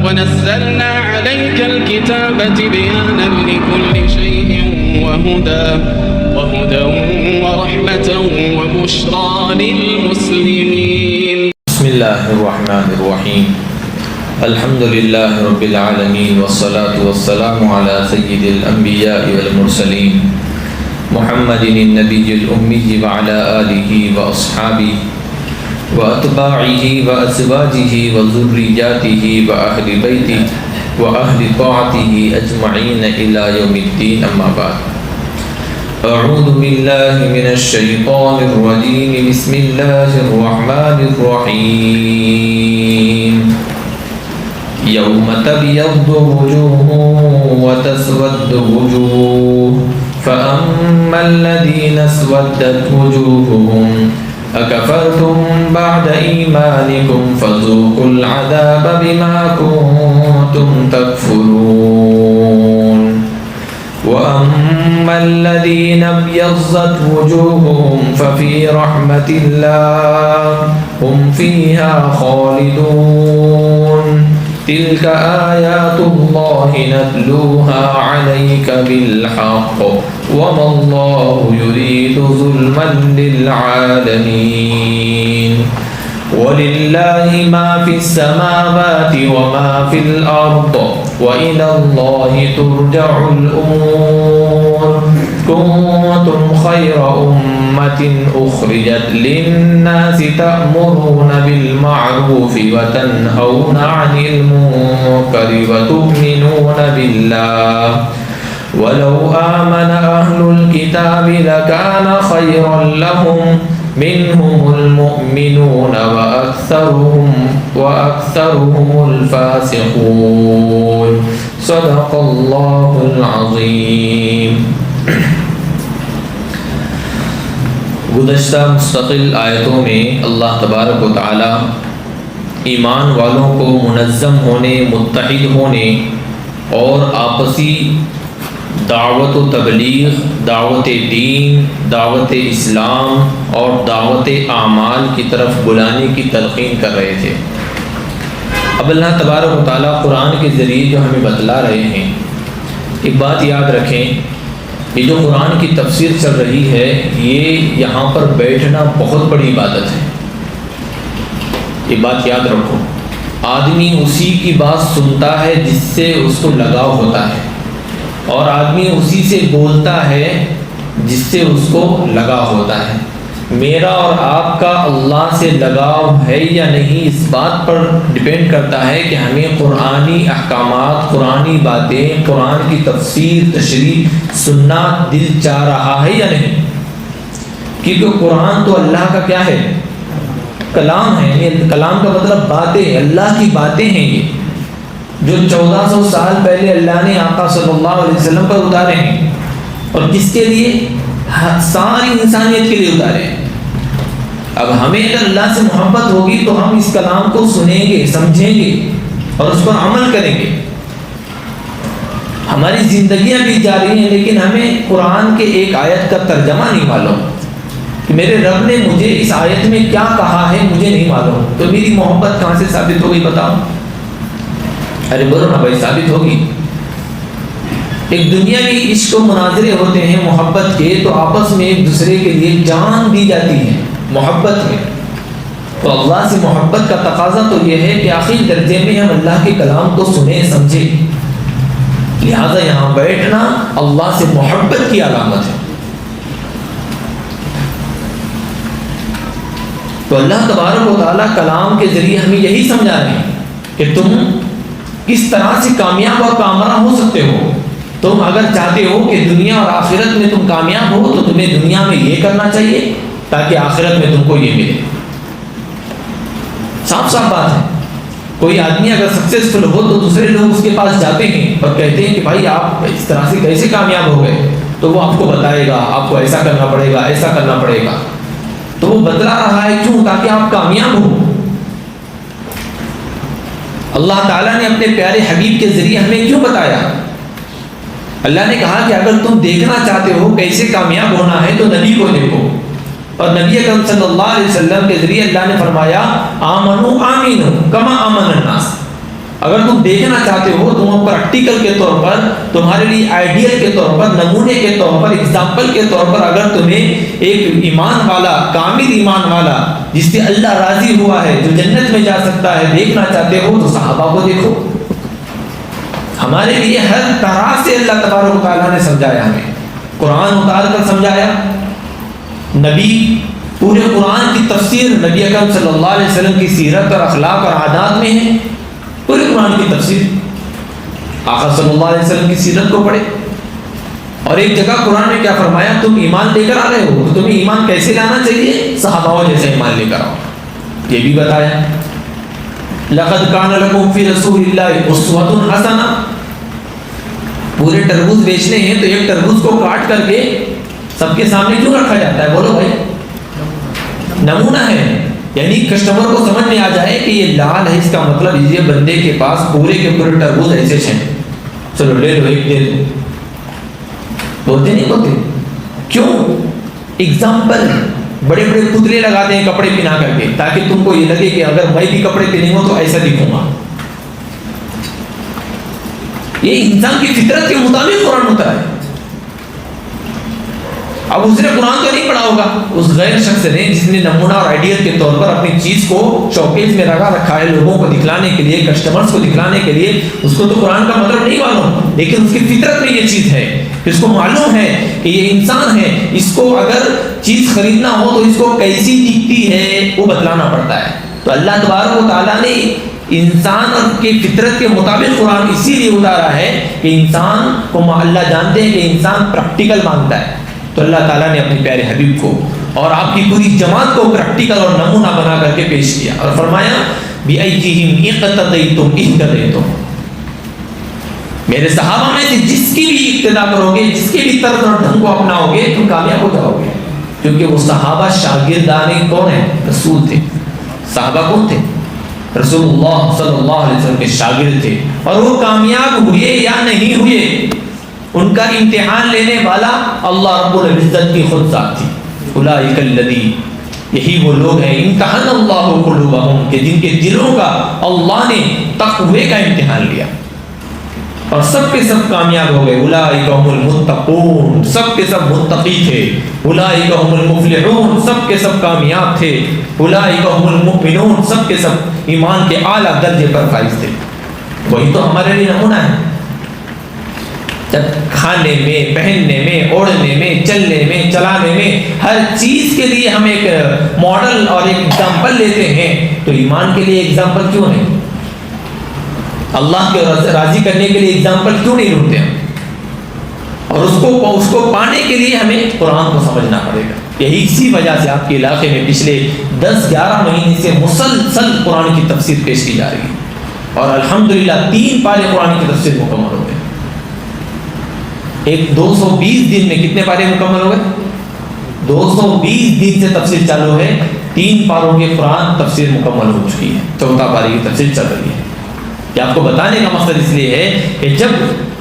ونزلنا عليك الكتاب تبيانا لكل شيء وهدى ورحمة وبشرى للمسلمين. بسم الله الرحمن الرحيم. الحمد لله رب العالمين والصلاة والسلام على سيد الأنبياء والمرسلين محمد النبي الأمي وعلى آله وأصحابه وأتباعه وأزواجه وذرياته وأهل بيته وأهل طاعته أجمعين إلى يوم الدين. أما بعد. أعوذ بالله من الشيطان الرجيم. بسم الله الرحمن الرحيم. يوم تبيض وجوه وتسود وجوه فأما الذين اسودت وجوههم أكفرتم بعد إيمانكم فذوقوا العذاب بما كنتم تكفرون. وأما الذين ابيضت وجوههم ففي رحمة الله هم فيها خالدون. تلك آيات الله نتلوها عليك بالحق وما الله يريد ظلما للعالمين. ولله ما في السماوات وما في الأرض وإلى الله ترجع الأمور. كنتم خير أمة أخرجت للناس تأمرون بالمعروف وتنهون عن المنكر وتؤمنون بالله ولو آمن أهل الكتاب لكان خيرا لهم منهم المؤمنون وأكثرهم الفاسقون. صدق الله العظيم. گزشتہ مستقل آیتوں میں اللہ تبارک و تعالی ایمان والوں کو منظم ہونے، متحد ہونے اور آپسی دعوت و تبلیغ، دعوت دین، دعوت اسلام اور دعوت اعمال کی طرف بلانے کی تلقین کر رہے تھے. اب اللہ تبارک و تعالیٰ قرآن کے ذریعے جو ہمیں بتلا رہے ہیں، ایک بات یاد رکھیں، یہ جو قرآن کی تفسیر چل رہی ہے، یہ یہاں پر بیٹھنا بہت بڑی عبادت ہے. یہ بات یاد رکھو، آدمی اسی کی بات سنتا ہے جس سے اس کو لگاؤ ہوتا ہے، اور آدمی اسی سے بولتا ہے جس سے اس کو لگاؤ ہوتا ہے. میرا اور آپ کا اللہ سے لگاؤ ہے یا نہیں، اس بات پر ڈپینڈ کرتا ہے کہ ہمیں قرآنی احکامات، قرآنی باتیں، قرآن کی تفسیر، تشریح سننا دل چاہ رہا ہے یا نہیں. کیونکہ قرآن تو اللہ کا کیا ہے؟ کلام ہے. کلام کا مطلب باتیں، اللہ کی باتیں ہیں، یہ جو 1400 سال پہلے اللہ نے آقا صلی اللہ علیہ وسلم پر اتارے ہیں. اور کس کے لیے؟ ساری انسانیت کے لیے اتارے ہیں. اب ہمیں اگر اللہ سے محبت ہوگی تو ہم اس کلام کو سنیں گے، سمجھیں گے اور اس پر عمل کریں گے. ہماری زندگیاں بھی جاری ہیں، لیکن ہمیں قرآن کے ایک آیت کا ترجمہ نہیں معلوم کہ میرے رب نے مجھے اس آیت میں کیا کہا ہے، مجھے نہیں معلوم. تو میری محبت کہاں سے ثابت ہو گئی بتاؤ؟ ارے بولو نا بھائی، ثابت ہوگی. ایک دنیاوی عشق و مناظرے ہوتے ہیں محبت کے، تو آپس میں ایک دوسرے کے لیے جان دی جاتی ہے محبت میں. تو اللہ سے محبت کا تقاضا تو یہ ہے کہ آخری درجے میں ہم اللہ کے کلام کو سنیں، سمجھیں. لہذا یہاں بیٹھنا اللہ سے محبت کی علامت ہے. تو اللہ تبارک و تعالیٰ کلام کے ذریعے ہمیں یہی سمجھا رہے ہیں کہ تم کس طرح سے کامیاب اور کامرا ہو سکتے ہو. تم اگر چاہتے ہو کہ دنیا اور آخرت میں تم کامیاب ہو تو تمہیں دنیا میں یہ کرنا چاہیے تاکہ آخرت میں تم کو یہ ملے. صاف صاف بات ہے. کوئی آدمی اگر سکسیسفل ہو تو دوسرے لوگ اس کے پاس جاتے ہیں اور کہتے ہیں کہ بھائی آپ اس طرح سے کیسے کامیاب ہو گئے، تو وہ آپ کو بتائے گا آپ کو ایسا کرنا پڑے گا، ایسا کرنا پڑے گا. تو وہ بتلا رہا ہے کیوں؟ تاکہ آپ کامیاب ہو. اللہ تعالیٰ نے اپنے پیارے حبیب کے ذریعے ہمیں کیوں بتایا؟ اللہ نے کہا کہ اگر تم دیکھنا چاہتے ہو کیسے کامیاب ہونا ہے تو نبی کو دیکھو. اور نبی اکرم صلی اللہ علیہ وسلم کے ذریعے اللہ نے فرمایا آمنو آمینو کما آمن الناس. اگر تم دیکھنا چاہتے ہو، تم پریکٹیکل کے طور پر، تمہارے لیے آئیڈیل کے طور پر، نمونے کے طور پر، اگزامپل کے طور پر، اگر تمہیں ایک ایمان والا، کامل ایمان والا، جس سے اللہ راضی ہوا ہے، جو جنت میں جا سکتا ہے، دیکھنا چاہتے ہو تو صحابہ کو دیکھو۔ ہمارے لیے ہر طرح سے اللہ تبارک و تعالیٰ نے سمجھایا، ہمیں قرآن اتار کر سمجھایا، نبی پورے قرآن کی تفسیر نبی اکرم صلی اللہ علیہ وسلم کی سیرت اور اخلاق اور عادات میں ہے، پورے قرآن کی تفسیر۔ آقا صلی اللہ علیہ وسلم کی سیرت کو پڑھے، اور ایک جگہ قرآن میں کیا فرمایا، تم ایمان لے کر آ رہے ہو تو تمہیں ایمان کیسے لانا چاہیے، صحابہ جیسے ایمان لے کر آؤ، یہ بھی بتایا۔ لقد کان لکم فی رسول اللہ اسوۃ حسنہ، پورے تربوز بیچنے ہیں تو ایک تربوز کو کاٹ کر کے سب کے سامنے کیوں رکھا جاتا ہے، بولو بھائی، نمونہ ہے، یعنی کسٹمر کو سمجھ میں آ جائے کہ یہ لال ہے، اس کا مطلب یہ بندے کے پاس پورے کے پورے تربوز ایسے ہیں، چلو لے لو، ایک دے دو، بولتے نہیں بولتے، کیوں؟ ایگزامپل، بڑے بڑے پتلے لگاتے ہیں کپڑے پہنا کر کے، تاکہ تم کو یہ لگے کہ اگر میں بھی کپڑے پہنوں گا تو ایسا دکھوں گا۔ یہ انسان کی فطرت کے مطابق قرآن ہوتا ہے۔ اب اس نے قرآن تو نہیں پڑھا ہوگا، اس غیر شخص نے جس نے نمونہ اور آئیڈیل کے طور پر اپنی چیز کو شوکیس میں رکھا ہے، لوگوں کو دکھلانے کے لیے، کسٹمرز کو دکھلانے کے لیے، اس کو تو قرآن کا مطلب نہیں معلوم، لیکن اس کی فطرت میں یہ چیز ہے، اس کو معلوم ہے کہ یہ انسان ہے، اس کو اگر چیز خریدنا ہو تو اس کو کیسی دکھتی ہے وہ بتلانا پڑتا ہے۔ تو اللہ تبارک و تعالیٰ نے انسان کی فطرت کے مطابق قرآن اسی لیے اتارا ہے کہ انسان کو، اللہ جانتے ہیں کہ انسان پریکٹیکل مانگتا ہے، تو اللہ تعالیٰ نے اپنے پیارے حبیب کو اور آپ کی پوری جماعت کو پریکٹیکل اور نمونہ بنا کر کے پیش کیا، اور فرمایا بِأَيِّهِمْ اقتدیتم اهتدیتم، میرے صحابہ میں سے جس کی بھی اقتدا کرو گے، جس کے بھی طرز اور ڈھنگ کو اپناؤ گے، تم کامیاب ہو جاؤ گے، کیونکہ وہ صحابہ شاگردان کون ہیں، رسول تھے۔ صحابہ کون تھے؟ رسول اللہ صلی اللہ علیہ وسلم کے شاگرد تھے، اور وہ کامیاب ہوئے یا نہیں ہوئے، ان کا امتحان لینے والا اللہ رب العزت کی خود ذات تھی۔ اولئک الذین، یہی وہ لوگ ہیں، امتحان اللہ قلوبہم، کہ جن کے دلوں کا اللہ نے تقوی کا امتحان لیا، اور سب کے سب کامیاب ہو گئے۔ اولئک هم المتقون، سب کے سب متقی تھے۔ اولئک هم المفلحون، سب کے سب کامیاب تھے۔ اولئک هم المؤمنون، سب کے سب ایمان کے اعلیٰ درجے پر فائز تھے۔ وہی تو ہمارے لیے نمونہ ہے، جب کھانے میں، پہننے میں، اوڑھنے میں، چلنے میں، چلانے میں، ہر چیز کے لیے ہم ایک ماڈل اور ایک ایگزامپل لیتے ہیں، تو ایمان کے لیے ایگزامپل کیوں نہیں؟ اللہ کے راضی کرنے کے لیے ایگزامپل کیوں نہیں ڈھونڈتے ہم؟ اور اس کو پانے کے لیے ہمیں قرآن کو سمجھنا پڑے گا۔ یہی اسی وجہ سے آپ کے علاقے میں پچھلے 10-11 مہینے سے مسلسل قرآن کی تفسیر پیش کی جا رہی ہے، اور الحمدللہ 3 پارے قرآن کی تفسیر مکمل ہو گئے۔ ایک 220 دن میں کتنے پارے مکمل ہو گئے؟ 220 دن سے تفسیر چالو ہے، 3 پاروں کے قرآن تفسیر مکمل ہو چکی ہے، 4 پارے کی تفسیر چل رہی ہے۔ یہ آپ کو بتانے کا مقصد اس لیے ہے کہ جب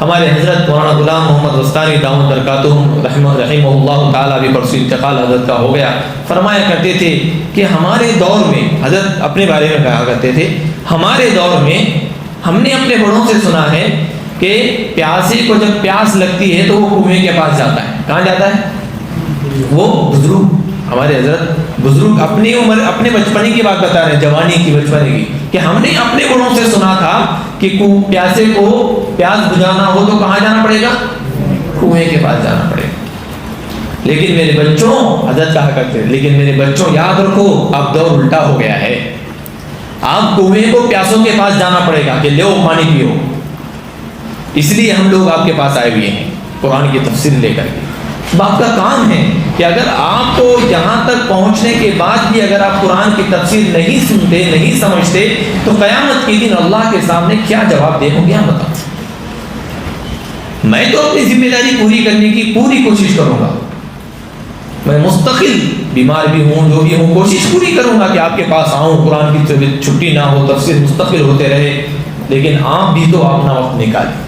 ہمارے حضرت مولانا غلام محمد وسطانی دامت برکاتہم رحمہ اللہ تعالیٰ بھی پرسوں انتقال حضرت کا ہو گیا، فرمایا کرتے تھے کہ ہمارے دور میں، حضرت اپنے بارے میں کہا کرتے تھے، ہمارے دور میں ہم نے اپنے بڑوں سے سنا ہے کہ پیاسے کو جب پیاس لگتی ہے تو وہ کنویں کے پاس جاتا ہے۔ کہاں جاتا ہے؟ وہ بزرگ، ہمارے حضرت بزرگ اپنی عمر، اپنے بچپنے کی بات بتا رہے ہیں، جوانی کی، بچپنے کی، کہ ہم نے اپنے بڑوں سے سنا تھا کہ پیاسے کو پیاس بجھانا ہو تو کہاں جانا پڑے گا؟ کنویں کے پاس جانا پڑے گا۔ لیکن میرے بچوں، حضرت کہا کرتے، لیکن میرے بچوں یاد رکھو اب دور الٹا ہو گیا ہے، آپ کنویں کو پیاسوں کے پاس جانا پڑے گا کہ لو پانی پیو۔ اس لیے ہم لوگ آپ کے پاس آئے ہوئے ہیں قرآن کی تفسیر لے کر کے۔ آپ کا کام ہے کہ اگر آپ کو یہاں تک پہنچنے کے بعد بھی اگر آپ قرآن کی تفسیر نہیں سنتے، نہیں سمجھتے، تو قیامت کے دن اللہ کے سامنے کیا جواب دے ہوں گے ہم بتاؤ۔ میں تو اپنی ذمہ داری پوری کرنے کی پوری کوشش کروں گا، میں مستقل بیمار بھی ہوں، جو بھی ہوں، کوشش پوری کروں گا کہ آپ کے پاس آؤں، قرآن کی چھٹی نہ ہو، تفسیر مستقل ہوتے رہے، لیکن آپ بھی تو اپنا وقت نکالیں،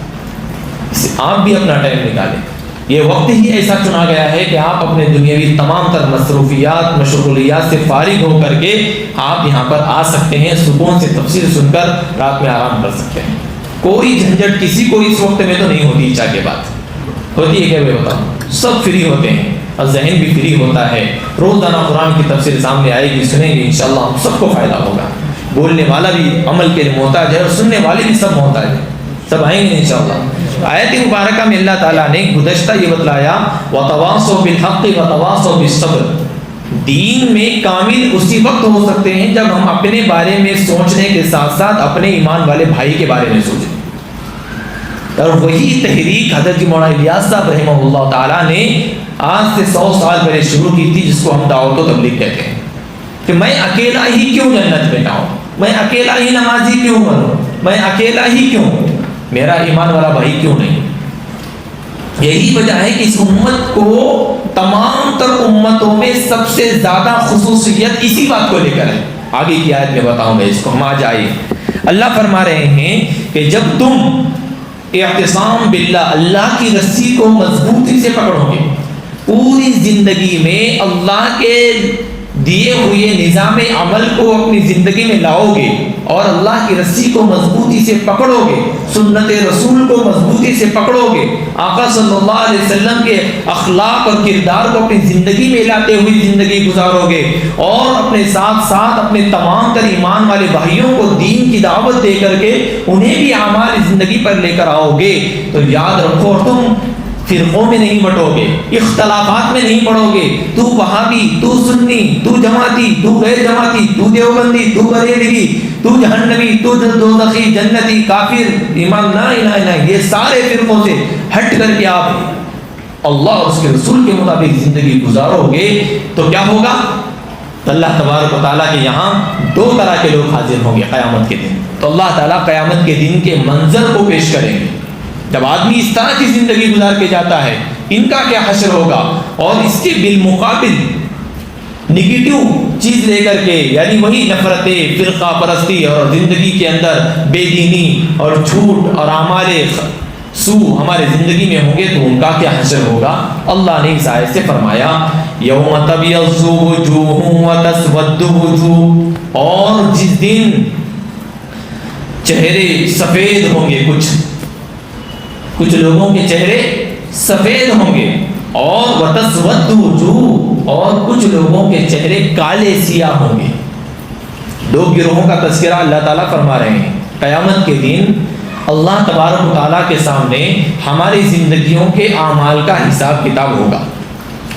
آپ بھی اپنا ٹائم نکالیں۔ یہ وقت ہی ایسا چنا گیا ہے کہ آپ اپنے دنیاوی تمام تر مصروفیات مشغولیات سے فارغ ہو کر کے آپ یہاں پر آ سکتے ہیں، سکون سے تفسیر سن کر رات میں آرام کر سکتے ہیں۔ کوئی جھنجھٹ کسی کو اس وقت میں تو نہیں ہوتی، عشاء کے بعد ہوتی ہے کیا میں بتاؤں؟ سب فری ہوتے ہیں اور ذہن بھی فری ہوتا ہے۔ روزانہ قرآن کی تفسیر سامنے آئے گی، سنیں گے، انشاءاللہ ہم سب کو فائدہ ہوگا۔ بولنے والا بھی عمل کے لیے محتاج ہے اور سننے والے بھی سب محتاج ہیں، سب آئیں گے انشاءاللہ۔ آیت مبارکہ میں اللہ تعالیٰ نے گزشتہ یہ بتلایا وَتَوَاصَوْا بِالْحَقِّ وَتَوَاصَوْا بِالصَّبْرِ، دین میں کامل اسی وقت ہو سکتے ہیں جب ہم اپنے بارے میں سوچنے کے ساتھ ساتھ اپنے ایمان والے بھائی کے بارے میں سوچیں۔ اور وہی تحریک حضرت مولانا الیاس صاحب رحمہ اللہ تعالیٰ نے آج سے 100 سال پہلے شروع کی تھی، جس کو ہم دعوت و تبلیغ کہتے ہیں، کہ میں اکیلا ہی کیوں جنت میں جاؤں، میں اکیلا ہی نمازی کیوں بنوں، میں اکیلا ہی کیوں، میرا ایمان والا بھائی کیوں نہیں۔ یہی وجہ ہے کہ اس امت کو تمام تر امتوں میں سب سے زیادہ خصوصیت اسی بات کو لے کر ہے۔ آگے کی آیت میں بتاؤں گا اس کو، ہم آج آئے اللہ فرما رہے ہیں کہ جب تم اعتصام باللہ، اللہ کی رسی کو مضبوطی سے پکڑو گے، پوری زندگی میں اللہ کے دیے ہوئے نظام عمل کو اپنی زندگی میں لاؤ گے اور اللہ کی رسی کو مضبوطی سے پکڑو گے، سنت رسول کو مضبوطی سے پکڑو گے، آقا صلی اللہ علیہ وسلم کے اخلاق اور کردار کو اپنی زندگی میں لاتے ہوئے زندگی گزارو گے، اور اپنے ساتھ ساتھ اپنے تمام تر ایمان والے بھائیوں کو دین کی دعوت دے کر کے انہیں بھی اعمال زندگی پر لے کر آؤ گے، تو یاد رکھو تم فرقوں میں نہیں بٹو گے، اختلافات میں نہیں پڑو گے، تو وہابی، تو سنی، تو جماعتی، تو غیر جماعتی، تو دیوبندی، تو بریلوی، تو جہنمی، تو دوزخی، جنتی، کافر، ایمان نہ الہ الا اللہ، یہ سارے فرقوں سے ہٹ کر کے آپ اللہ اور اس کے رسول کے مطابق زندگی گزارو گے تو کیا ہوگا؟ اللہ تبارک و تعالیٰ کے یہاں 2 طرح کے لوگ حاضر ہوں گے قیامت کے دن۔ تو اللہ تعالیٰ قیامت کے دن کے منظر کو پیش کریں گے، جب آدمی اس طرح کی زندگی گزار کے جاتا ہے ان کا کیا حشر ہوگا، اور اس کے بالمقابل نگیٹو چیز لے کر کے، یعنی وہی نفرتیں، فرقہ پرستی اور زندگی کے اندر بے دینی اور جھوٹ اور اعمال سو ہمارے زندگی میں ہوں گے تو ان کا کیا حشر ہوگا۔ اللہ نے اس آیت سے فرمایا یوم تبیض وجوہ وتسود وجوہ، اور جس دن چہرے سفید ہوں گے، کچھ لوگوں کے چہرے سفید ہوں گے، اور وتسود وجوہ، اور کچھ لوگوں کے چہرے کالے سیاہ ہوں گے۔ 2 گروہوں کا تذکرہ اللہ تعالیٰ فرما رہے ہیں۔ قیامت کے دن اللہ تبارک و تعالیٰ کے سامنے ہماری زندگیوں کے اعمال کا حساب کتاب ہوگا،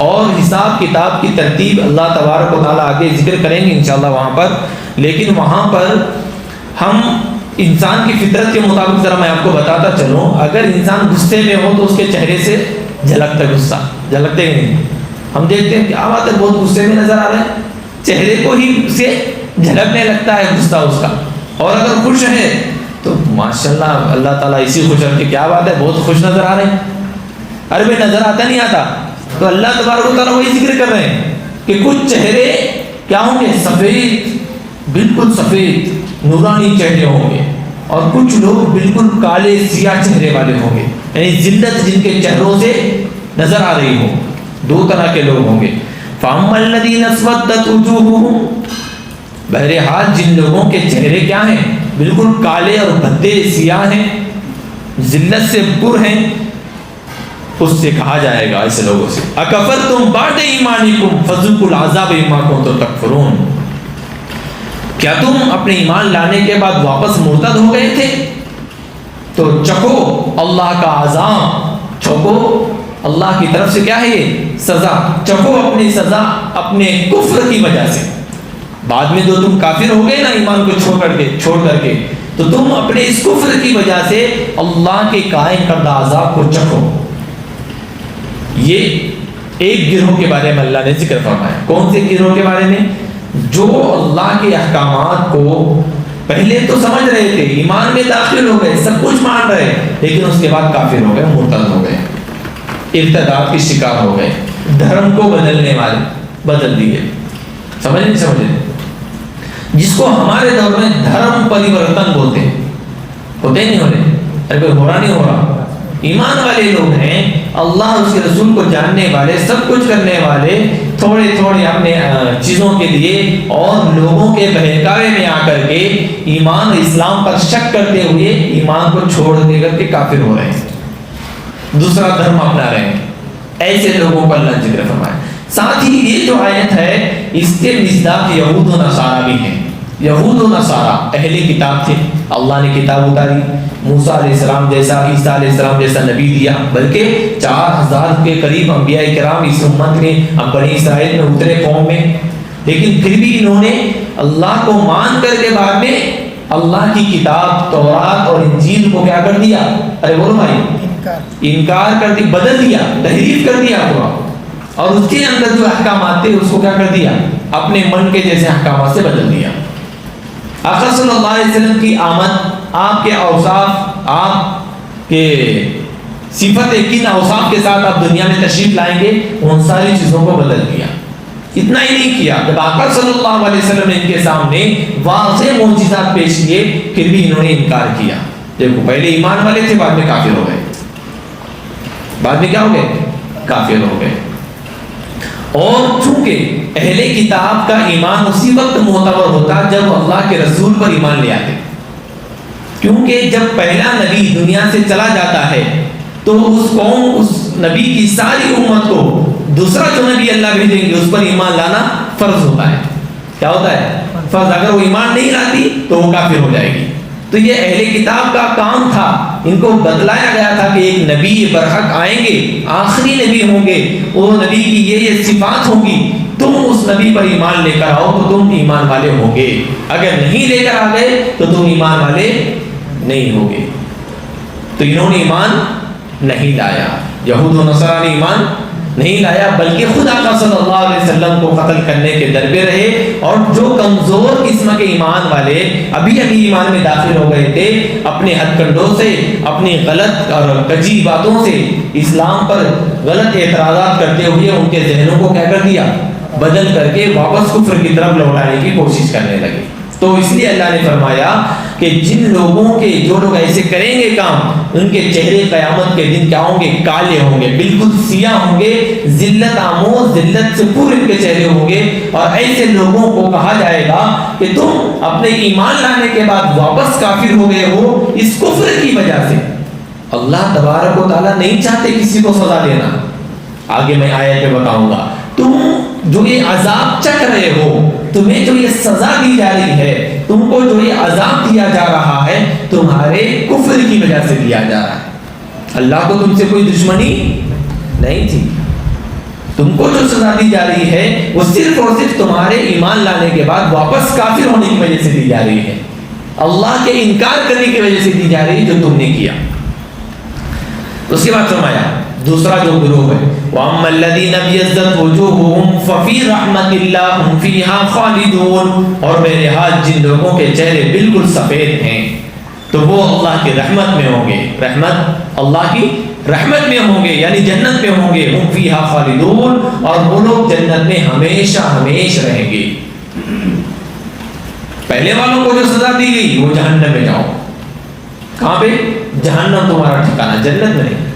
اور حساب کتاب کی ترتیب اللہ تبارک و تعالیٰ آگے ذکر کریں گے انشاءاللہ وہاں پر، لیکن وہاں پر ہم انسان کی فطرت کے مطابق ذرا میں آپ کو بتاتا چلوں، اگر انسان غصے میں ہو تو اس کے چہرے سے جھلکتا ہے غصہ، جھلکتے ہی نہیں، ہم دیکھتے ہیں کیا بات ہے بہت غصے میں نظر آ رہا ہے، چہرے کو ہی سے جھلکنے لگتا ہے غصہ اس کا۔ اور اگر خوش ہے تو ماشاءاللہ اللہ تعالیٰ اسی خوش رکھے، کیا بات ہے بہت خوش نظر آ رہے ہیں، ارے بھائی نظر آتا نہیں آتا، تو اللہ تبارک و تعالیٰ وہی ذکر کر رہے ہیں کہ کچھ چہرے کیا ہوں گے، سفید، بالکل سفید نورانی چہرے ہوں گے، اور کچھ لوگ بالکل کالے سیاہ چہرے والے ہوں گے، یعنی ذلت جن کے چہروں سے نظر آ رہی ہو۔ 2 طرح کے لوگ ہوں گے، فَأَمَّا الَّذِينَ اسْوَدَّتْ وُجُوهُهُمْ، بہرحال جن لوگوں کے چہرے کیا ہیں، بالکل کالے اور بھدے سیاہ ہیں، ذلت سے پر ہیں، اس سے کہا جائے گا ایسے لوگوں سے اکفرتم بعد ایمانکم فذوقوا العذاب بما کنتم تکفرون، کیا تم اپنے ایمان لانے کے بعد واپس مرتد ہو گئے تھے تو چکھو اللہ کا عذاب، چکھو اللہ کی طرف سے کیا ہے یہ سزا، چکھو اپنی سزا اپنے کفر کی وجہ سے۔ بعد میں جو تم کافر ہو گئے نا ایمان کو چھوڑ کر کے تو تم اپنے اس کفر کی وجہ سے اللہ کے قائم کردہ عذاب کو چکھو۔ یہ ایک گروہ کے بارے میں اللہ نے ذکر فرمایا۔ کون سے گروہ کے بارے میں؟ جو اللہ کے احکامات کو پہلے تو سمجھ رہے تھے، ایمان میں داخل ہو گئے، سب کچھ مان رہے، لیکن اس کے بعد کافر ہو گئے، مرتد ہو گئے، ارتداد کی شکار ہو گئے، دھرم کو بدلنے والے بدل دیے۔ سمجھے جس کو ہمارے دور میں دھرم پریورتن بولتے ہیں، ہوتے نہیں ہو رہے، ارے کوئی ہو رہا نہیں ہو رہا، ایمان والے لوگ ہیں اللہ اور اس کے رسول کو جاننے والے، سب کچھ کرنے والے، تھوڑے تھوڑے اپنے چیزوں کے لیے اور لوگوں کے بہکاوے میں آ کر کے ایمان اسلام پر شک کرتے ہوئے ایمان کو چھوڑ دے کر کے کافر ہو رہے ہیں، دوسرا دھرم اپنا رہے ہیں، ایسے لوگوں کو اللہ ذکر فرمایا۔ ساتھ ہی یہ جو آیت ہے اس کے مصداق یہود و نصارہ بھی ہیں۔ یہود و نصارہ اہل کتاب تھے، اللہ نے کتاب اتاری، موسیٰ علیہ السلام جیسا، عیسیٰ علیہ السلام جیسا نبی دیا، بلکہ 4000 کے قریب انبیاء کرام اس امت میں بنی اسرائیل میں اترے قوم میں، لیکن پھر بھی انہوں نے اللہ کو مان کر کے بعد میں اللہ کی کتاب تورات اور انجیل کو کیا کر دیا؟ ارے بولو بھائی، انکار کر دیا، بدل دیا، تحریف کر دیا پورا، اور اس کے اندر جو احکامات تھے اس کو کیا کر دیا؟ اپنے من کے جیسے احکامات سے بدل دیا۔ آقا صلی اللہ علیہ وسلم کی آمد، آپ کے اوصاف، آپ کے صفت کن اوصاف کے ساتھ آپ دنیا میں تشریف لائیں گے، ان ساری چیزوں کو بدل دیا۔ اتنا ہی نہیں کیا، جب آقا صلی اللہ علیہ وسلم نے ان کے سامنے واضح معجزات پیش کیے پھر بھی انہوں نے انکار کیا۔ دیکھو پہلے ایمان والے تھے، بعد میں کافر ہو گئے، بعد میں کیا ہو گئے؟ کافر ہو گئے۔ اور چونکہ اہل کتاب کا ایمان اسی وقت معتبر ہوتا جب اللہ کے رسول پر ایمان لے آتے، کیونکہ جب پہلا نبی دنیا سے چلا جاتا ہے تو اس قوم، اس نبی کی ساری امت کو دوسرا جو نبی اللہ بھیجیں گے اس پر ایمان لانا فرض ہوتا ہے۔ کیا ہوتا ہے؟ فرض۔ اگر وہ ایمان نہیں لاتی تو وہ کافر ہو جائے گی۔ تو یہ اہل کتاب کا کام تھا، ان کو بتلایا گیا تھا کہ ایک نبی برحق آئیں گے، آخری نبی ہوں گے، وہ نبی کی یہ صفات ہوں گی، تم اس نبی پر ایمان لے کر آؤ تو تم ایمان والے ہوں گے، اگر نہیں لے کر آ گئے تو تم ایمان والے نہیں ہوں گے۔ تو انہوں نے ایمان نہیں لایا، یہود و نصارہ نے ایمان نہیں لایا، بلکہ خود آقا صلی اللہ علیہ وسلم کو قتل کرنے کے در پہ رہے، اور جو کمزور قسم کے ایمان والے ابھی ایمان میں داخل ہو گئے تھے، اپنے ہتھ کنڈوں سے، اپنی غلط اور کجی باتوں سے اسلام پر غلط اعتراضات کرتے ہوئے ان کے ذہنوں کو کیا کر دیا؟ بدل کر کے واپس کفر کی طرف لوٹانے کی کوشش کرنے لگے۔ تو اس لیے اللہ نے فرمایا کہ جن لوگوں کے، جو لوگ ایسے کریں گے کام، ان کے چہرے قیامت کے دن کیا ہوں گے؟ کالے ہوں گے، بالکل سیاہ ہوں گے، ذلت آموز، ذلت سے پورے ان کے چہرے ہوں گے، اور ایسے لوگوں کو کہا جائے گا کہ تم اپنے ایمان لانے کے بعد واپس کافر ہو گئے ہو اس کفر کی وجہ سے۔ اللہ تبارک و تعالیٰ نہیں چاہتے کسی کو سزا دینا، آگے میں آیت میں بتاؤں گا۔ تم جو یہ عذاب چکھ رہے ہو، تمہیں جو یہ سزا دی جا رہی ہے، تم کو جو یہ عذاب دیا جا رہا ہے، تمہارے کفر کی وجہ سے دیا جا رہا ہے۔ اللہ کو تم سے کوئی دشمنی نہیں تھی، تم کو جو سزا دی جا رہی ہے وہ صرف اور صرف تمہارے ایمان لانے کے بعد واپس کافر ہونے کی وجہ سے دی جا رہی ہے، اللہ کے انکار کرنے کی وجہ سے دی جا رہی ہے جو تم نے کیا۔ اس کے بعد فرمایا دوسرا جو گروہ ہے، وَأَمَّا الَّذِينَ ابْيَضَّتْ وُجُوهُهُمْ فَفِي رَحْمَةِ اللَّهِ هُمْ فِيهَا خَالِدُونَ، اور میرے ہاتھ جن لوگوں کے چہرے بالکل سفید ہیں تو وہ اللہ کی رحمت میں ہوں گے، رحمت اللہ کی رحمت میں ہوں گے، یعنی جنت میں ہوں گے، ہم فیہا خالدون، اور وہ لوگ جنت میں ہمیشہ ہمیشہ رہیں گے۔ پہلے والوں کو جو سزا دی گئی وہ جہنم میں جاؤ، کہاں پہ؟ جہنم تمہارا ٹھکانہ، جنت میں نہیں۔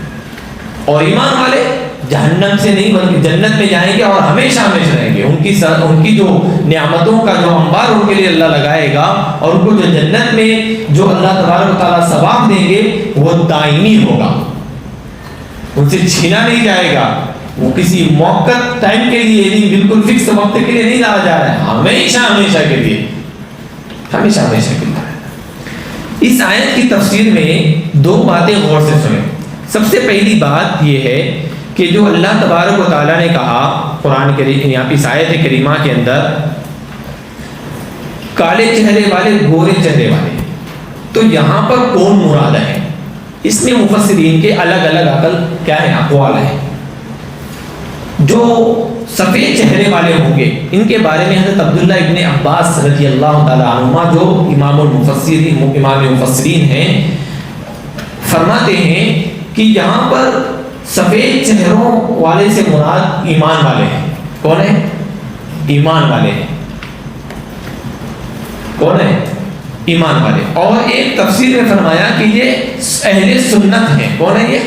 اور ایمان والے جہنم سے نہیں بلکہ جنت میں جائیں گے اور ہمیشہ ہمیشہ رہیں گے۔ ان کی جو نعمتوں کا جو انبار ان کے لیے اللہ لگائے گا، اور ان کو جو جنت میں جو اللہ تبارک و تعالیٰ ثواب دیں گے وہ دائمی ہوگا، ان سے چھینا نہیں جائے گا، وہ کسی موقت ٹائم کے لیے نہیں، بالکل فکس وقت کے لیے نہیں لایا جا رہا ہے، ہمیشہ ہمیشہ کے لیے، ہمیشہ ہمیشہ کے لیے۔ اس آیت کی تفسیر میں دو باتیں غور سے سنیں۔ سب سے پہلی بات یہ ہے کہ جو اللہ تبارک و تعالیٰ نے کہا قرآن کریم، یہاں اس آیت کریمہ کے اندر کالے چہرے والے، گورے چہرے والے، تو یہاں پر کون مراد ہے؟ اس میں مفسرین کے الگ الگ عقل کیا ہے، اقوال ہیں۔ جو سفید چہرے والے ہوں گے ان کے بارے میں حضرت عبداللہ ابن عباس رضی اللہ تعالیٰ عنہما جو امام المفسرین ہیں، فرماتے ہیں کہ یہاں پر سفید چہروں والے سے مراد ایمان والے ہیں۔ کون ہے؟ ایمان والے ہیں۔ کون ہے؟ ایمان والے۔ اور ایک تفسیر میں فرمایا کہ یہ اہل سنت ہیں. کون ہے یہ؟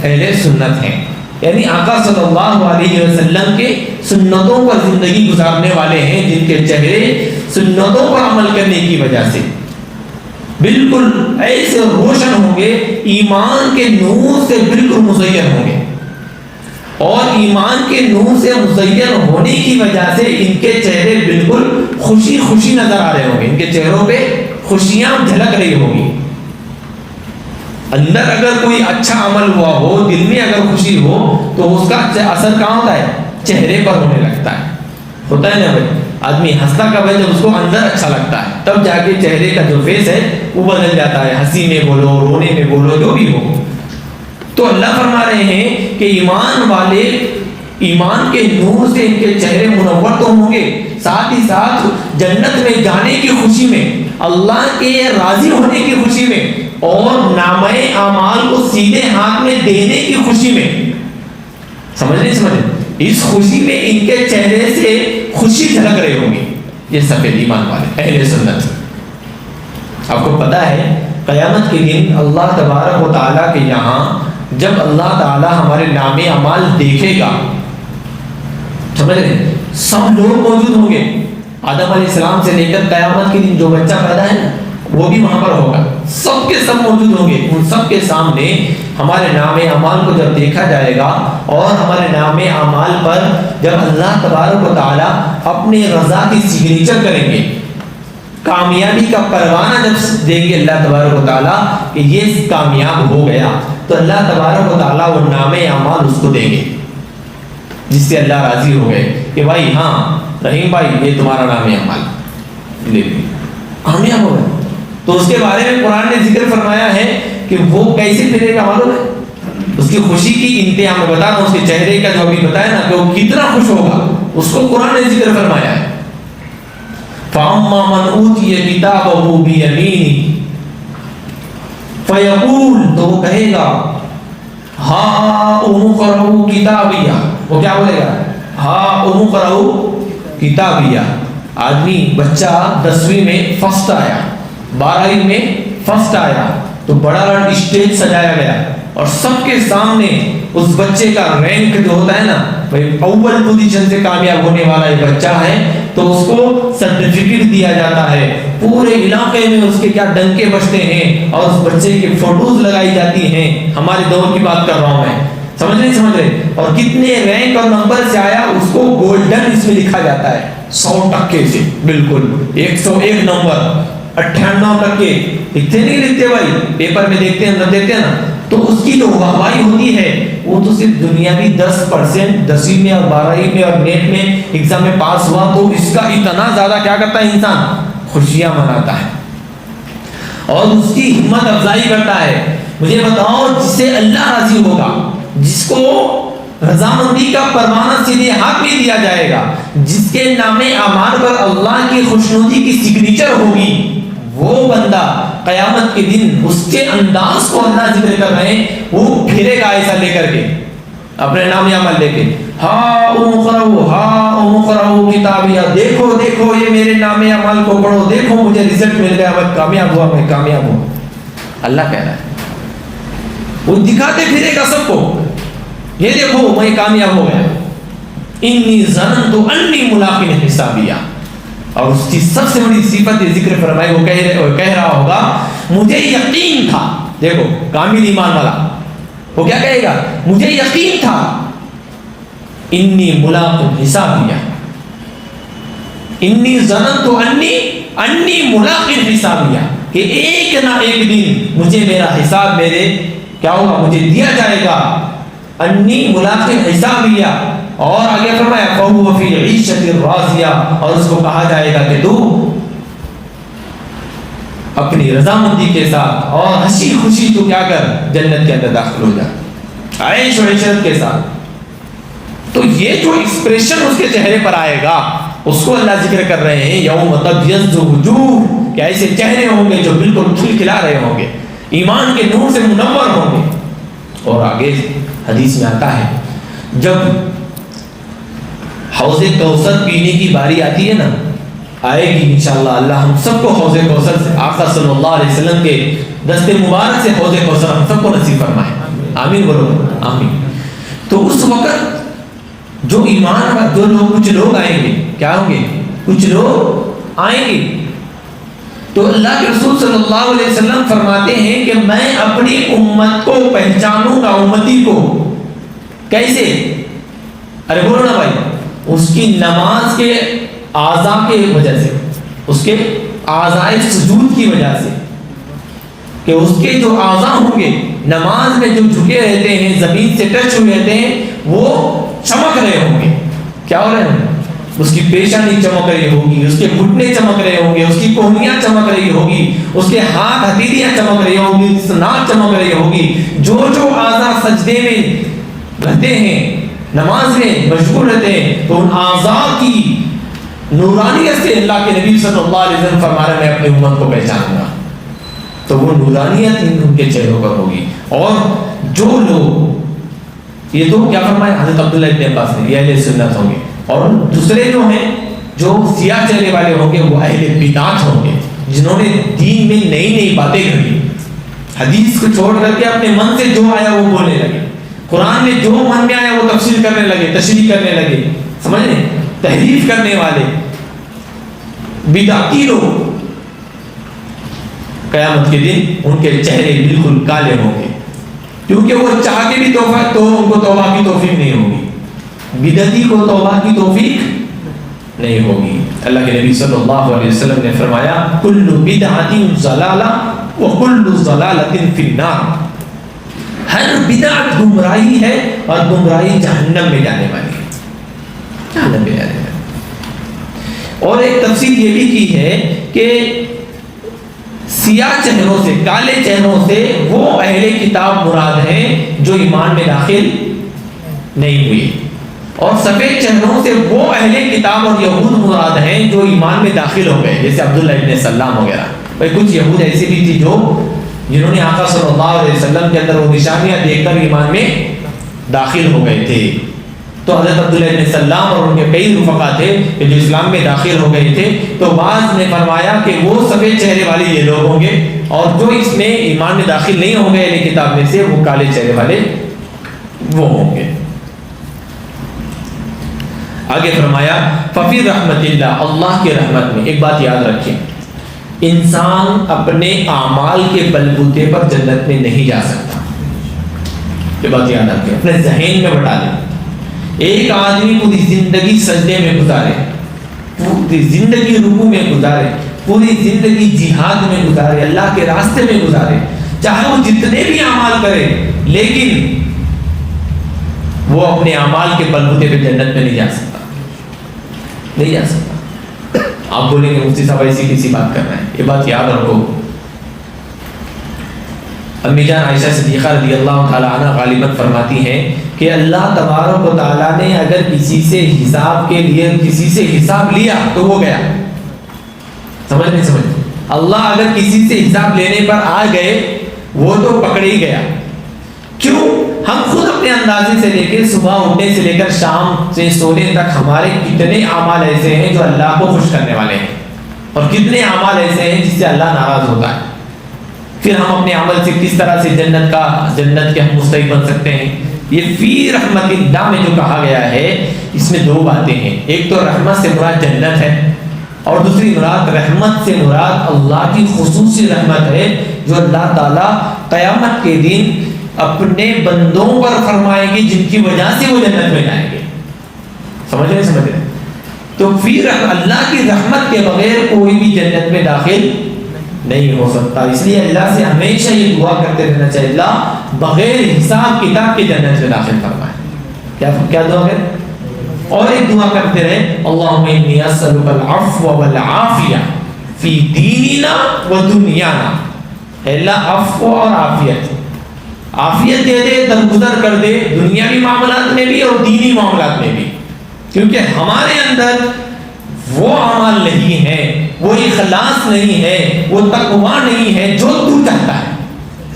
اہل سنت ہیں، یعنی آقا صلی اللہ علیہ وسلم کے سنتوں پر زندگی گزارنے والے ہیں، جن کے چہرے سنتوں پر عمل کرنے کی وجہ سے بالکل ایسے روشن ہوں گے، ایمان کے نور سے بالکل مزین ہوں گے، اور ایمان کے نور سے مزین ہونے کی وجہ سے ان کے چہرے بالکل خوشی خوشی نظر آ رہے ہوں گے، ان کے چہروں پہ خوشیاں جھلک رہی ہوں گی. اندر اگر کوئی اچھا عمل ہوا ہو، دل میں اگر خوشی ہو، تو اس کا اثر کہاں ہوتا ہے؟ چہرے پر ہونے لگتا ہے. ہوتا ہے نا بھائی، آدمی ہنستا کب ہے؟ جب اس کو اندر اچھا لگتا ہے، تب جا کے چہرے کا جو فیس ہے وہ بدل جاتا ہے، ہنسی میں بولو، رونے میں بولو، جو بھی ہو. تو اللہ فرما رہے ہیں کہ ایمان والے ایمان کے نور سے ان کے چہرے منور تو ہوں گے، ساتھ ہی ساتھ جنت میں جانے کی خوشی میں، اللہ کے راضی ہونے کی خوشی میں، اور نامہ اعمال کو سیدھے ہاتھ میں دینے کی خوشی میں. سمجھے اس خوشی میں ان کے چہرے سے خوشی جھلک رہی ہوگی. یہ سفید ایمان والے اہل سنت. آپ کو پتا ہے قیامت کے دن اللہ تبارک و تعالیٰ کے یہاں جب اللہ تعالیٰ ہمارے نام اعمال دیکھے گا، سمجھ رہے، سب لوگ موجود ہوں گے. آدم علیہ السلام سے لے کر قیامت کے دن جو بچہ پیدا ہے نا، وہ بھی وہاں پر ہوگا. سب کے سب موجود ہوں گے. ان سب کے سامنے ہمارے نام اعمال کو جب دیکھا جائے گا، اور ہمارے نام اعمال پر جب اللہ تبارک و تعالیٰ اپنے رضا کی سگنیچر کریں گے، کامیابی کا پروانہ جب دیں گے اللہ تبارک و تعالیٰ کہ یہ کامیاب ہو گیا، تو اللہ تبارک و تعالیٰ وہ نام اعمال اس کو دیں گے جس سے اللہ راضی ہو گئے کہ بھائی ہاں رحیم بھائی یہ تمہارا نام اعمال لے لیں، کامیاب ہو گئے. تو اس کے بارے میں قرآن نے ذکر فرمایا ہے کہ وہ کیسے پھرے گا معلوم ہے؟ اس کی خوشی کی انتہا میں بتا رہا ہوں، اس کے چہرے کا جو ابھی بتایا نا کہ وہ کتنا خوش ہوگا، اس کو قرآن نے ذکر فرمایا ہے. فَأَمَّا مَنْ أُوتِيَ كِتَابَهُ بِيَمِينِهِ فَيَقُولُ، تو وہ کہے گا هَاؤُمُ اقْرَءُوا کِتَابِیَہ. وہ کیا بولے گا؟ هَاؤُمُ اقْرَءُوا کِتَابِیَہ. آدمی بچہ 10ویں میں فرسٹ آیا، 12ویں میں فرسٹ آیا، تو بڑا اسٹیج سجایا گیا، اور سب کے سامنے اس بچے کا رینک جو ہوتا ہے نا، اول پوزیشن سے کامیاب ہونے والا ایک بچہ ہے، تو اس کو سرٹیفکیٹ دیا جاتا ہے. پورے علاقے میں اس کے کیا ڈنکے بجتے ہیں، اور اس بچے کی فوٹوز لگائی جاتی ہیں. ہمارے دور کی بات کر رہا ہوں میں، سمجھ رہے، اور کتنے رینک اور نمبر سے آیا اس کو گولڈن اس میں لکھا جاتا ہے 100% سے، بالکل 101 نمبر، 98% لکھتے نہیں لکھتے بھائی، پیپر میں دیکھتے ہیں نہ دیتے ہیں نا. تو اس کی جو واہوائی ہوتی ہے وہ تو صرف دنیاوی 10%، 10ویں میں اور 12ویں میں اور نیٹ میں ایگزام میں پاس ہوا تو اس کا اتنا زیادہ کیا کرتا ہے انسان؟ خوشیاں مناتا ہے اور اس کی ہمت افزائی کرتا ہے. مجھے بتاؤ، جس سے اللہ راضی ہوگا، جس کو رضامندی کا پروانہ سیدھے ہاتھ میں دیا جائے گا، جس کے نام اعمال پر اللہ کی خوشنودی کی سگنیچر ہوگی، وہ بندہ قیامت کے دن اس کے انداز کو اللہ ذکر کر رہے ہیں، وہ پھرے گا ایسا لے کر کے اپنے نام اعمال لے کے، ہاؤم اقرؤوا کتابیہ، دیکھو دیکھو یہ میرے نام اعمال کو پڑھو، دیکھو مجھے رزلٹ مل گیا، میں کامیاب ہوا، میں کامیاب ہوا. اللہ کہہ رہا ہے، وہ دکھاتے پھرے گا سب کو، یہ دیکھو میں کامیاب ہو گیا. انی ظننت انی ملاق حسابیہ. اور اس کی سب سے بڑی صفت ذکر فرمائی، وہ کہہ رہا ہوگا مجھے یقین تھا. دیکھو کامل ایمان والا وہ کیا کہے گا؟ مجھے یقین تھا، انی ملاق حسابیہ، انی ظننت انی ملاق حسابیہ، کہ ایک نہ ایک دن مجھے میرا حساب میرے کیا ہوگا، مجھے دیا جائے گا. انی ملاق حسابیہ. اور آگے فرمایا فَهُوَ فِي عِيشَةٍ رَاضِيَةٍ، اور اس کو کہا جائے گا کہ تو اپنی رضامندی کے ساتھ اور ہنسی خوشی تو کیا کر جنت کے اندر داخل ہو جا، عیش و عشرت کے ساتھ. تو یہ جو ایکسپریشن اس کے چہرے پر آئے گا اس کو اللہ ذکر کر رہے ہیں، یوم تبیض وجوہ، کہ ایسے چہرے ہوں گے جو بالکل کھلکھلا رہے ہوں گے، ایمان کے نور سے منور ہوں گے. اور آگے حدیث میں آتا ہے جب حوض کوثر پینے کی باری آتی ہے نا، آئے گی انشاءاللہ، اللہ ہم سب کو حوض کوثر سے آقا صلی اللہ علیہ وسلم کے دست مبارک سے حوض کوثر ہم سب کو نصیب فرمائے، آمین بولو آمین۔ تو اس وقت جو ایمان جو لوگ کچھ لوگ آئیں گے، کیا ہوں گے؟ کچھ لوگ آئیں گے، تو اللہ کے رسول صلی اللہ علیہ وسلم فرماتے ہیں کہ میں اپنی امت کو پہچانوں گا، امتی کو کیسے؟ ارے بولو نا بھائی، اس کی نماز کے اعضاء کے وجہ سے، اس کے اعضاء سجود کی وجہ سے، کہ اس کے جو اعضاء ہوں گے نماز میں جو جھکے رہتے ہیں، زمین سے ٹچ ہوئے رہتے ہیں، وہ چمک رہے ہوں گے۔ کیا ہو رہے ہوں گے؟ اس کی پیشانی چمک رہی ہوگی، اس کے گھٹنے چمک رہے ہوں گے، اس کی کوہنیاں چمک رہی ہوگی، اس کے ہاتھ ہتھیلیاں چمک رہی ہوگی، ناک چمک رہی ہوگی۔ جو جو اعضاء سجدے میں رہتے ہیں، نماز میں مشغول رہتے ہیں، تو ان اعضاء کی نورانیت سے اللہ کے نبی صلی اللہ علیہ وسلم فرما رہے ہیں میں اپنی امت کو پہچانوں گا۔ تو وہ نورانیت ان کے چہروں پر ہوگی۔ اور جو لوگ، یہ تو کیا فرمایا حضرت عبداللہ ابن عباس نے، یہ اہل سنت ہوں گے، اور دوسرے جو ہیں جو سیاہ چہرے والے ہوں گے وہ اہل بدعت ہوں گے، جنہوں نے دین میں نئی نئی باتیں کری، حدیث کو چھوڑ کر کے اپنے من سے جو آیا وہ بولنے لگے، قرآن میں جو من میں آیا وہ تفسیر کرنے لگے، تشریح کرنے لگے، سمجھ لیں، تحریف کرنے والے بدعتی لوگ قیامت کے دن ان کے چہرے بالکل کالے ہوں گے، کیونکہ وہ چاہ کے بھی ان کو توبہ کی توفیق نہیں ہوگی، بدعتی کو توبہ کی توفیق نہیں ہوگی۔ اللہ کے نبی صلی اللہ علیہ وسلم نے فرمایا کل بدعۃ ضلالہ وکل ضلالۃ فی النار، ہر بدعت گمراہی ہے اور گمراہی جہنم میں جانے والی ہے، جہنم میں جانے والی۔ اور ایک تفسیر یہ بھی کی ہے کہ سیاہ چہروں سے، کالے چہروں سے وہ اہل کتاب مراد ہیں جو ایمان میں داخل نہیں ہوئی، اور سفید چہروں سے وہ اہل کتاب اور یہود مراد ہیں جو ایمان میں داخل ہو گئے، جیسے عبداللہ ابن سلام وغیرہ۔ بھائی کچھ یہود ایسی بھی تھی جنہوں نے آقا صلی اللہ علیہ وسلم کے اندر وہ نشانیاں دیکھ کر ایمان میں داخل ہو گئے تھے۔ تو حضرت عبداللہ ابن سلام اور ان کے کئی رفقا تھے کہ جو اسلام میں داخل ہو گئے تھے، تو بعض نے فرمایا کہ وہ سفید چہرے والے یہ لوگ ہوں گے، اور جو اس میں ایمان میں داخل نہیں ہوں گے اہل کتاب میں سے، وہ کالے چہرے والے وہ ہوں گے۔ آگے فرمایا ففی رحمت اللہ، اللہ کے رحمت میں۔ ایک بات یاد رکھیں، انسان اپنے اعمال کے بلبوتے پر جنت میں نہیں جا سکتا، یہ بات یاد رکھیں، اپنے ذہن میں بٹا لیں۔ ایک آدمی پوری زندگی سجدے میں گزارے، پوری زندگی رکوع میں گزارے، پوری زندگی جہاد میں گزارے، اللہ کے راستے میں گزارے، چاہے وہ جتنے بھی اعمال کرے، لیکن وہ اپنے اعمال کے بلبوتے پہ جنت میں نہیں جا سکتا، نہیں جا سکتا۔ آپ بولیں گے مفتی صاحب ایسی کسی بات کرنا ہے، یہ بات یاد رکھو۔ امی جان عائشہ صدیقہ رضی اللہ تعالی عنہ غالباً فرماتی ہیں کہ اللہ تبارک و تعالیٰ نے اگر کسی سے حساب کے لیے کسی سے حساب لیا تو وہ گیا، سمجھ نہیں سمجھ، اللہ اگر کسی سے حساب لینے پر آ گئے وہ تو پکڑ ہی گیا۔ کیوں؟ ہم خود اپنے اندازے سے لے کے صبح اٹھنے سے لے کر شام سے سونے تک ہمارے کتنے اعمال ایسے ہیں جو اللہ کو خوش کرنے والے ہیں، اور کتنے اعمال ایسے ہیں جس سے اللہ ناراض ہوتا ہے۔ پھر ہم اپنے عمل سے کس طرح سے جنت کے ہم مستحق بن سکتے ہیں۔ یہ فی رحمت اللہ میں جو کہا گیا ہے، اس میں دو باتیں ہیں، ایک تو رحمت سے مراد جنت ہے، اور دوسری مراد رحمت سے مراد اللہ کی خصوصی رحمت ہے جو اللہ تعالیٰ قیامت کے دن اپنے بندوں پر فرمائے گی، جن کی وجہ سے وہ جنت میں جائیں گے۔ سمجھ رہے؟ تو پھر اللہ کی رحمت کے بغیر کوئی بھی جنت میں داخل نہیں ہو سکتا۔ اس لیے اللہ سے ہمیشہ یہ دعا کرتے رہنا چاہیے، اللہ بغیر حساب کتاب کے جنت میں داخل فرمائے۔ کیا دعا ہے؟ اور ایک دعا کرتے رہے، اللہم انی اسألک العفو والعافیہ فی دیننا و دنیانا، اے اللہ عفو اور عافیت دے دے، درگزر کر دے، دنیاوی معاملات میں بھی اور دینی معاملات میں بھی، کیونکہ ہمارے اندر وہ اعمال نہیں ہے، وہ اخلاص نہیں ہے، وہ تقوی نہیں ہے جو تو چاہتا ہے۔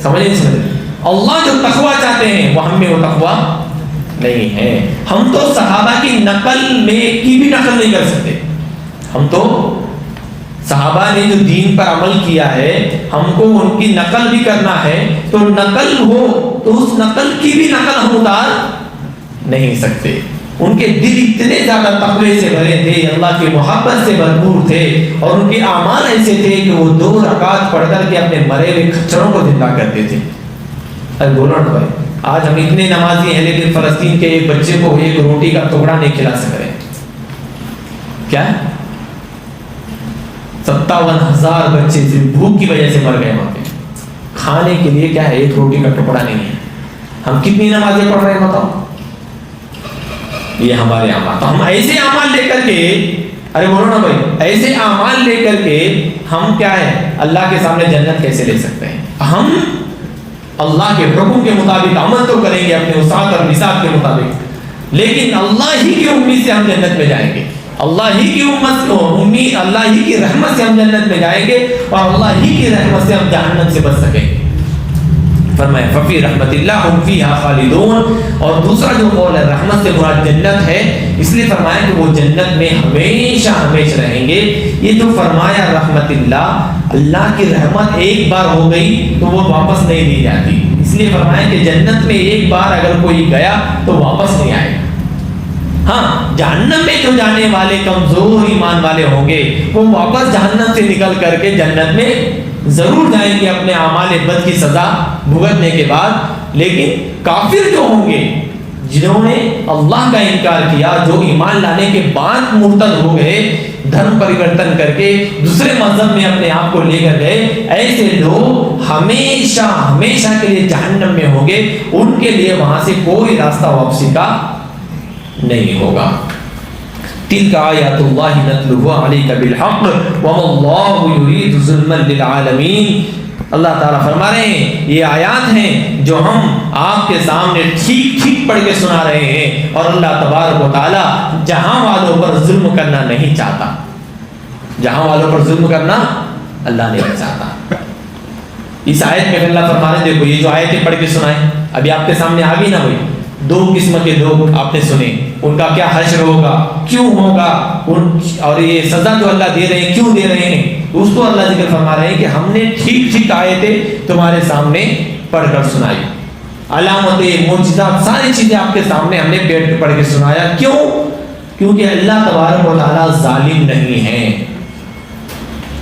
سمجھے؟ اللہ جو تقوی چاہتے ہیں وہ ہم میں وہ تقوی نہیں ہے۔ ہم تو صحابہ کی نقل میں کی بھی نقل نہیں کر سکتے، ہم تو صحابہ نے جو دین پر عمل کیا ہے، ہم کو ان کی نقل بھی کرنا ہے، تو نقل ہو تو اس نقل کی بھی نقل ہم اتار نہیں سکتے۔ ان کے دل اتنے زیادہ تقوی سے بھرے تھے، اللہ کی محبت سے بھرپور تھے، اور ان کے اعمال ایسے تھے کہ وہ 2 رکعت پڑھ کر کے اپنے مرے ہوئے کھچروں کو زندہ کرتے تھے۔ ارے بولو نا بھائی، آج ہم اتنے نمازی ہیں لیکن فلسطین کے ایک بچے کو ایک روٹی کا ٹکڑا نہیں کھلا سک رہے۔ کیا 57,000 بچے صرف بھوک کی وجہ سے مر گئے وہاں پہ، کھانے کے لیے کیا ہے، ایک روٹی کا ٹکڑا نہیں ہے۔ ہم کتنی نمازیں پڑھ رہے ہیں بتاؤ؟ یہ ہمارے اعمال۔ تو ہم ایسے اعمال لے کر کے، ارے بولو نا بھائی، ایسے اعمال لے کر کے ہم کیا ہے، اللہ کے سامنے جنت کیسے لے سکتے ہیں؟ ہم اللہ کے حکم کے مطابق عمل تو کریں گے اپنے وسعت اور نصاب کے مطابق، لیکن اللہ ہی کی امید سے ہم جنت میں جائیں گے، اللہ ہی کی امید، اللہ ہی کی رحمت سے ہم جنت میں جائیں گے، اور اللہ ہی کی رحمت سے ہم جہنم سے بچ سکیں گے۔ فرمایا ففی رحمت اللہ ہم فیہا خالدون، اور دوسرا جو قول ہے رحمت سے مراد جنت ہے، اس لیے فرمایا کہ وہ جنت میں ہمیشہ ہمیشہ رہیں گے۔ یہ جو فرمایا رحمت اللہ، اللہ کی رحمت ایک بار ہو گئی تو وہ واپس نہیں دی جاتی، اس لیے فرمایا کہ جنت میں ایک بار اگر کوئی گیا تو واپس نہیں آئے گا۔ ہاں، جہنم میں جو جانے والے کمزور ایمان والے ہوں گے وہ واپس جہنم سے نکل کر کے جنت میں ضرور جائیں گے اپنے اعمال بد کی سزا بھگتنے کے بعد، لیکن کافر جو ہوں گے، جنہوں نے اللہ کا انکار کیا، جو ایمان لانے کے بعد مرتد ہو گئے، دھرم پریورتن کر کے دوسرے مذہب میں اپنے آپ کو لے کر گئے، ایسے لوگ ہمیشہ ہمیشہ کے لیے جہنم میں ہوں گے، ان کے لیے وہاں سے کوئی راستہ واپسی کا نہیں ہوگا۔ تلک آیات اللہ نتلوها علیک بالحق وما اللہ یرید ظلما للعالمین۔ اللہ تعالیٰ فرما رہے ہیں یہ آیات ہیں جو ہم آپ کے سامنے ٹھیک ٹھیک پڑھ کے سنا رہے ہیں، اور اللہ تبارک و تعالیٰ جہاں والوں پر ظلم کرنا نہیں چاہتا، جہاں والوں پر ظلم کرنا اللہ نہیں چاہتا۔ اس آیت میں اللہ فرما رہے ہیں، دیکھو یہ جو آیتیں پڑھ کے سنائیں ابھی آپ کے سامنے آ گئی نا ہوئی، 2 قسم کے لوگ آپ نے سنے، ان کا کیا حشر ہوگا، کیوں ہوگا، اور یہ سزا جو اللہ دے رہے ہیں کیوں دے رہے ہیں، اس کو اللہ ذکر فرما رہے ہیں کہ ہم نے ٹھیک ٹھیک آیتیں تمہارے سامنے پڑھ کر سنائی، علامتیں، معجزات، ساری چیزیں آپ کے سامنے ہم نے بیٹھ کے پڑھ کے سنایا۔ کیوں؟ کیونکہ اللہ تبارک و تعالیٰ ظالم نہیں ہے۔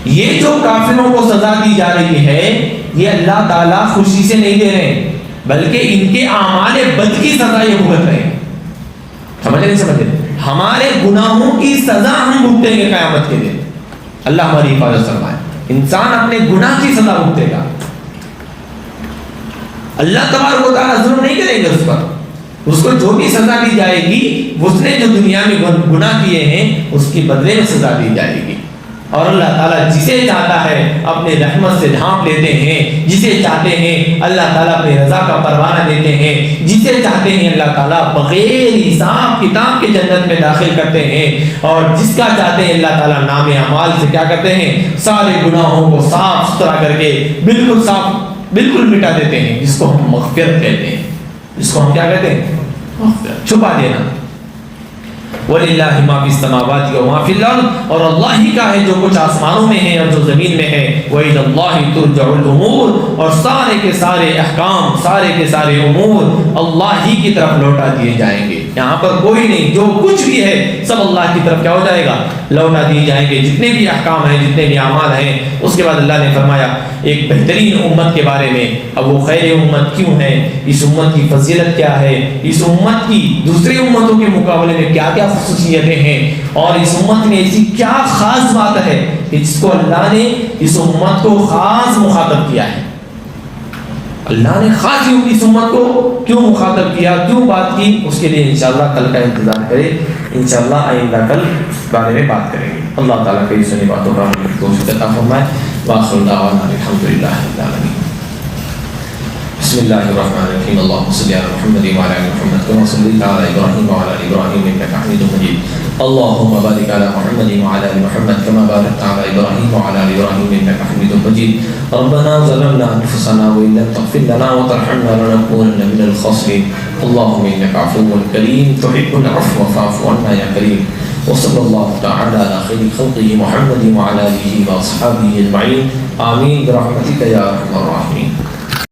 یہ جو کافروں کو سزا دی جا رہی ہے یہ اللہ تعالیٰ خوشی سے نہیں دے رہے، بلکہ ان کے اعمال بد کی سزا یہ بھگت رہے ہیں۔ سمجھ نہیں سمجھے؟ ہمارے گناہوں کی سزا ہم بھگتیں گے قیامت کے دن، اللہ ہماری حفاظت فرمائے۔ انسان اپنے گناہ کی سزا بھگتے گا، اللہ تبارک و تعالیٰ ظلم نہیں کریں گے اس پر، اس کو جو بھی سزا دی جائے گی اس نے جو دنیا میں گناہ کیے ہیں اس کی بدلے میں سزا دی جائے گی۔ اور اللہ تعالیٰ جسے چاہتا ہے اپنے رحمت سے ڈھانپ لیتے ہیں، جسے چاہتے ہیں اللہ تعالیٰ اپنی رضا کا پروانہ دیتے ہیں، جسے چاہتے ہیں اللہ تعالیٰ بغیر حساب کتاب کے جنت میں داخل کرتے ہیں، اور جس کا چاہتے ہیں اللہ تعالیٰ نام اعمال سے کیا کرتے ہیں، سارے گناہوں کو صاف ستھرا کر کے بالکل صاف بالکل مٹا دیتے ہیں، جس کو ہم مغفرت کہتے ہیں، جس کو ہم کیا کہتے ہیں، مغفرت، چھپا دینا۔ وَلِلَّهِ مَا فِي السَّمَاوَاتِ وَمَا فِي الْأَرْضِ، اور اللہ ہی کا ہے جو کچھ آسمانوں میں ہے اور جو زمین میں ہے۔ وَإِلَى اللَّهِ تُرْجَعُ الْأُمُورُ، اور سارے کے سارے احکام، سارے کے سارے امور اللہ ہی کی طرف لوٹا دیے جائیں گے۔ یہاں پر کوئی نہیں، جو کچھ بھی ہے سب اللہ کی طرف کیا ہو جائے گا، لوٹا دیے جائیں گے، جتنے بھی احکام ہیں، جتنے بھی اعمال ہیں۔ اس کے بعد اللہ نے فرمایا ایک بہترین امت کے بارے میں، اب وہ خیر امت کیوں ہے، اس امت کی فضیلت کیا ہے، اس امت کی دوسری امتوں کے مقابلے میں کیا کیا خصوصیتیں ہیں، اور اس امت میں ایسی کیا خاص بات ہے کہ جس کو اللہ نے اس امت کو خاص مخاطب کیا ہے۔ اللہ نے خاص اس امت کو کیوں مخاطب کیا، کیوں بات کی، اس کے لیے انشاءاللہ کل کا انتظار کرے، انشاءاللہ آئندہ کل اس بارے میں بات کریں گے۔ اللہ تعالیٰ کی سنی باتوں کا توفیق عطا فرمائے۔ وآخر دعوانا الحمدللہ رب العالمین۔ بسم اللہ الرحمن الرحیم، اللہم صلی علی محمد وعلی آل محمد کما صلیت علی ابراہیم وعلی آل ابراہیم انک حمید مجید۔ اللہم بارک علی محمد وعلی آل محمد کما بارکت علی ابراہیم وعلی آل ابراہیم انک حمید مجید۔ ربنا ظلمنا انفسنا وان لم تغفر لنا وترحمنا لنکونن من الخاسرین۔ اللہم انک عفو کریم تحب العفو فاعف عنا یا کریم۔ وصلی اللہ تعالی علی خیر خلقہ محمد وعلی آلہ واصحابہ اجمعین آمین برحمتک یا ارحم الراحمین.